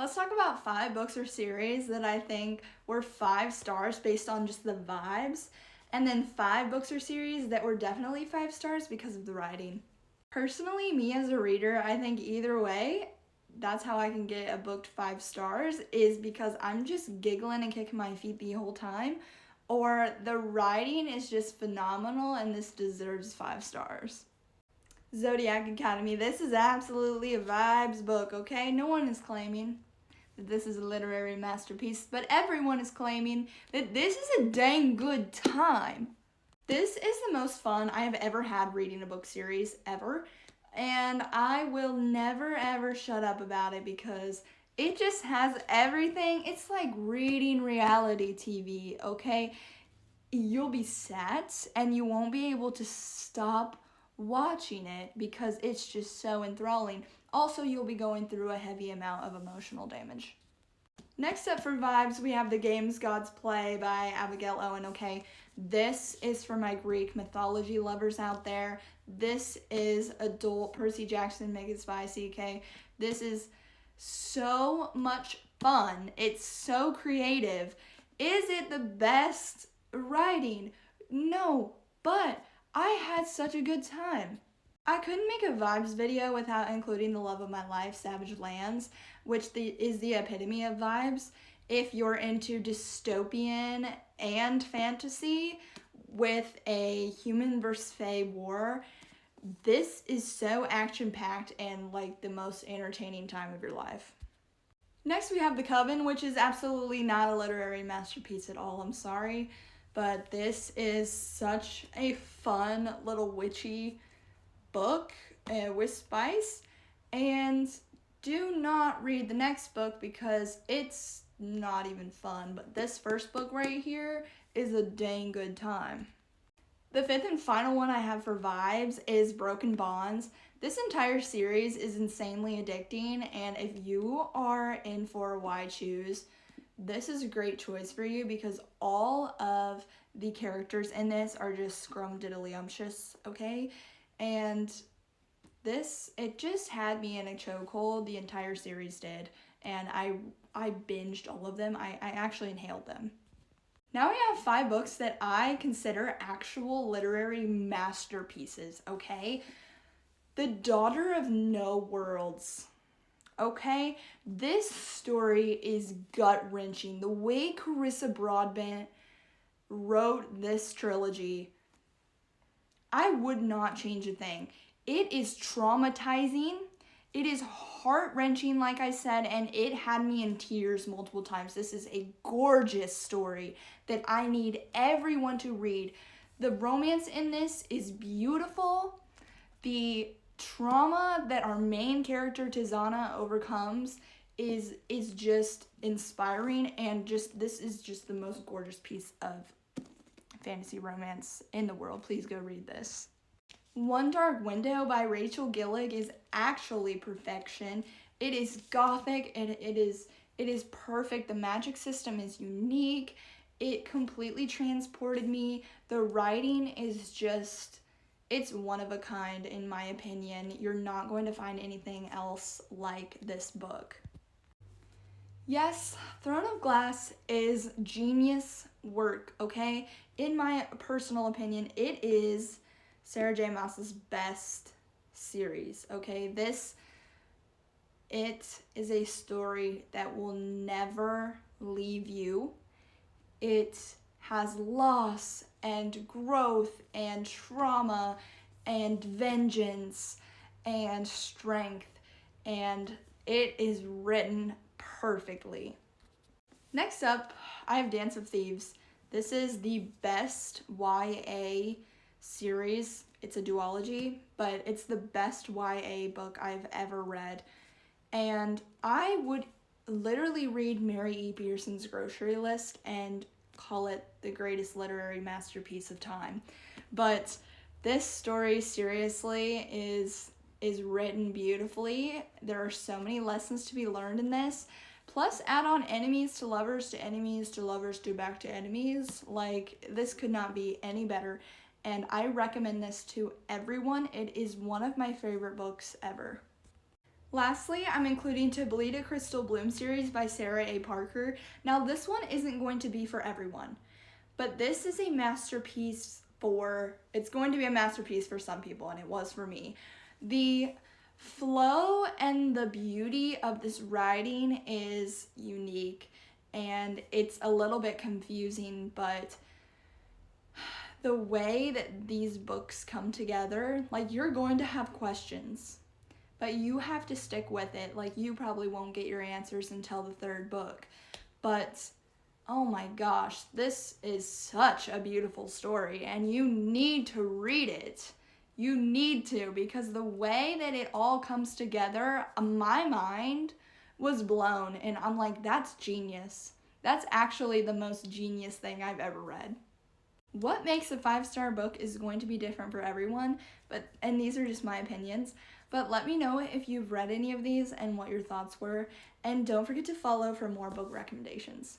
Let's talk about 5 books or series that I think were 5 stars based on just the vibes, and then 5 books or series that were definitely 5 stars because of the writing. Personally, me as a reader, I think either way, that's how I can get a book to 5 stars, is because I'm just giggling and kicking my feet the whole time, or the writing is just phenomenal and this deserves 5 stars. Zodiac Academy. This is absolutely a vibes book, okay? No one is claiming that this is a literary masterpiece, but everyone is claiming that this is a dang good time. This is the most fun I have ever had reading a book series ever, and I will never ever shut up about it because it just has everything. It's like reading reality TV, okay? You'll be set and you won't be able to stop watching it because it's just so enthralling. Also, you'll be going through a heavy amount of emotional damage. Next up for vibes, we have The Games Gods Play by Abigail Owen, okay? This is for my Greek mythology lovers out there. This is adult Percy Jackson mega spicy, okay? This is so much fun. It's so creative. Is it the best writing? No, but I had such a good time. I couldn't make a vibes video without including The Love of My Life, Savage Lands, which is the epitome of vibes. If you're into dystopian and fantasy with a human versus fae war, this is so action-packed and like the most entertaining time of your life. Next we have The Coven, which is absolutely not a literary masterpiece at all, I'm sorry. But this is such a fun little witchy book with spice, and do not read the next book because it's not even fun, but this first book right here is a dang good time. The 5th and final one I have for vibes is Broken Bonds. This entire series is insanely addicting, and if you are in for why choose, this is a great choice for you because all of the characters in this are just scrumdiddlyumptious, okay? And it just had me in a chokehold. The entire series did, and I binged all of them. I actually inhaled them. Now we have 5 books that I consider actual literary masterpieces, okay? The Daughter of No Worlds. Okay, this story is gut-wrenching. The way Carissa Broadbent wrote this trilogy, I would not change a thing. It is traumatizing, it is heart-wrenching, like I said, and it had me in tears multiple times. This is a gorgeous story that I need everyone to read. The romance in this is beautiful. The trauma that our main character Tizana overcomes is just inspiring, and this is just the most gorgeous piece of fantasy romance in the world. Please go read this. One Dark Window by Rachel Gillig is actually perfection. It is gothic and it is perfect. The magic system is unique. It completely transported me. The writing is just, it's one of a kind in my opinion. You're not going to find anything else like this book. Yes, Throne of Glass is genius work, okay? In my personal opinion, it is Sarah J. Maas's best series, okay? It is a story that will never leave you. It has loss and growth and trauma and vengeance and strength, and it is written perfectly. Next up, I have Dance of Thieves. This is the best YA series. It's a duology, but it's the best YA book I've ever read. And I would literally read Mary E. Pearson's Grocery List and call it the greatest literary masterpiece of time. But this story seriously is written beautifully. There are so many lessons to be learned in this. Plus, add on enemies to lovers to enemies to lovers to back to enemies. Like, this could not be any better. And I recommend this to everyone. It is one of my favorite books ever. Lastly, I'm including To Bleed a Crystal Bloom series by Sarah A. Parker. Now, this one isn't going to be for everyone, but this is a masterpiece it's going to be a masterpiece for some people, and it was for me. The flow and the beauty of this writing is unique, and it's a little bit confusing, but the way that these books come together, like, you're going to have questions, but you have to stick with it. Like, you probably won't get your answers until the third book, but oh my gosh, this is such a beautiful story, and you need to read it. You need to, because the way that it all comes together, my mind was blown, and I'm like, that's genius. That's actually the most genius thing I've ever read. What makes a 5-star book is going to be different for everyone, and these are just my opinions. But let me know if you've read any of these and what your thoughts were, and don't forget to follow for more book recommendations.